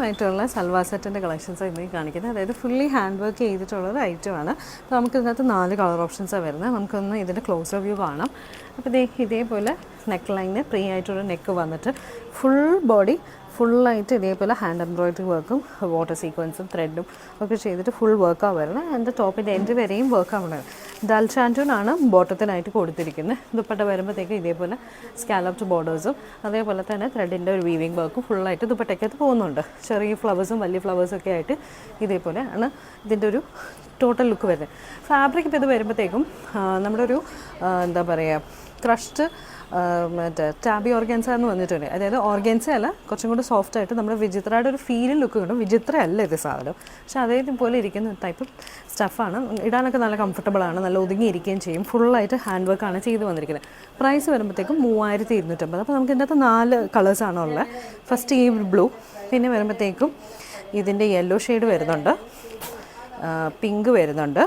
ആയിട്ടുള്ള സൽവാർ സെറ്റിൻ്റെ കളക്ഷൻസ് ഇന്ന് കാണിക്കുന്നത്. അതായത് ഫുള്ളി ഹാൻഡ് വർക്ക് ചെയ്തിട്ടുള്ളൊരു ഐറ്റമാണ്. അപ്പോൾ നമുക്ക് ഇതിനകത്ത് 4 കളർ ഓപ്ഷൻസാണ് വരുന്നത്. നമുക്കൊന്ന് ഇതിൻ്റെ ക്ലോസ് റിവ്യൂ കാണാം. അപ്പോൾ ഇതേപോലെ നെക്ക് ലൈന് ഫ്രീ ആയിട്ടുള്ള നെക്ക് വന്നിട്ട് ഫുൾ ബോഡി ഫുള്ളായിട്ട് ഇതേപോലെ ഹാൻഡ് എംബ്രോയിഡറി വർക്കും വാട്ടർ സീക്വൻസും ത്രെഡും ഒക്കെ ചെയ്തിട്ട് ഫുൾ വർക്കാണ് വരുന്നത്. അതിൻ്റെ ടോപ്പിൻ്റെ എൻഡ് വരെയും വർക്കാണ് വരുന്നത്. ഡൽ ഷാൻറ്റൂണാണ് ബോട്ടത്തിനായിട്ട് കൊടുത്തിരിക്കുന്നത്. ദുപ്പട്ട വരുമ്പോഴത്തേക്ക് ഇതേപോലെ സ്കാലപ്ഡ് ബോർഡേഴ്സും അതേപോലെ തന്നെ ത്രെഡിൻ്റെ ഒരു വീവിങ് വർക്കും ഫുള്ളായിട്ട് ദുപ്പട്ടയ്ക്കകത്ത് പോകുന്നുണ്ട്. ചെറിയ ഫ്ലവേഴ്സും വലിയ ഫ്ലവേഴ്സൊക്കെ ആയിട്ട് ഇതേപോലെ ആണ് ഇതിൻ്റെ ഒരു ടോട്ടൽ ലുക്ക് വരുന്നത്. ഫാബ്രിക് ഇപ്പോൾ ഇത് വരുമ്പോഴത്തേക്കും നമ്മുടെ ഒരു എന്താ പറയുക ക്രഷ്ഡ് മറ്റേ ടാബി ഓർഗൻസ എന്ന് വന്നിട്ടുണ്ട്. അതായത് ഓർഗൻസ അല്ല, കുറച്ചും കൂടി സോഫ്റ്റ് ആയിട്ട് നമ്മുടെ വിചിത്രയുടെ ഒരു ഫീലും ലുക്ക് കിട്ടും. വിചിത്ര അല്ല ഇത് സാധനം, പക്ഷെ അതേപോലെ ഇരിക്കുന്ന ഒരു ടൈപ്പ് സ്റ്റഫാണ്. ഇടാനൊക്കെ നല്ല കംഫർട്ടബിളാണ്, നല്ല ഒതുങ്ങിയിരിക്കുകയും ചെയ്യും. ഫുള്ളായിട്ട് ഹാൻഡ് വർക്കാണ് ചെയ്ത് വന്നിരിക്കുന്നത്. പ്രൈസ് വരുമ്പോഴത്തേക്കും 3250. അപ്പോൾ നമുക്ക് ഇതിൻ്റെ അകത്ത് 4 കളേഴ്സാണ് ഉള്ളത്. ഫസ്റ്റ് ഈ ബ്ലൂ, പിന്നെ വരുമ്പോഴത്തേക്കും ഇതിൻ്റെ യെല്ലോ ഷെയ്ഡ് വരുന്നുണ്ട്, പിങ്ക് വരുന്നുണ്ട്,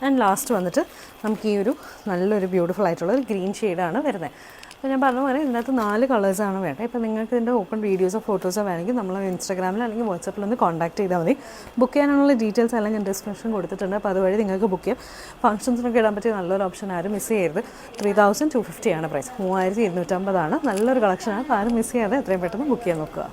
ആൻഡ് ലാസ്റ്റ് വന്നിട്ട് നമുക്ക് ഈ ഒരു നല്ലൊരു ബ്യൂട്ടിഫുൾ ആയിട്ടുള്ള ഒരു ഗ്രീൻ ഷെയ്ഡാണ് വരുന്നത്. അപ്പോൾ ഞാൻ പറഞ്ഞ പോലെ ഇതിനകത്ത് 4 കളേഴ്സാണ് വേണ്ടത്. ഇപ്പോൾ നിങ്ങൾക്ക് ഇതിൻ്റെ ഓപ്പൺ വീഡിയോസോ ഫോട്ടോസോ വേണമെങ്കിൽ നമ്മൾ ഇൻസ്റ്റാഗ്രാമിൽ അല്ലെങ്കിൽ വാട്സാപ്പിലൊന്ന് കോൺടാക്ട് ചെയ്താൽ മതി. ബുക്ക് ചെയ്യാനുള്ള ഡീറ്റെയിൽസ് എല്ലാം ഞാൻ ഡിസ്ക്രിപ്ഷൻ കൊടുത്തിട്ടുണ്ട്. അപ്പോൾ അതുവഴി നിങ്ങൾക്ക് ബുക്ക് ചെയ്യാം. ഫംഗ്ഷൻസിനൊക്കെ ഇടാൻ പറ്റിയ നല്ലൊരു ഓപ്ഷൻ, ആരും മിസ് ചെയ്യരുത്. 3250 ആണ് പ്രൈസ്. 3250 നല്ലൊരു കളക്ഷനാണ്. അപ്പോൾ ആരും മിസ് ചെയ്യാതെ എത്രയും പെട്ടെന്ന് ബുക്ക് ചെയ്യാൻ നോക്കുക.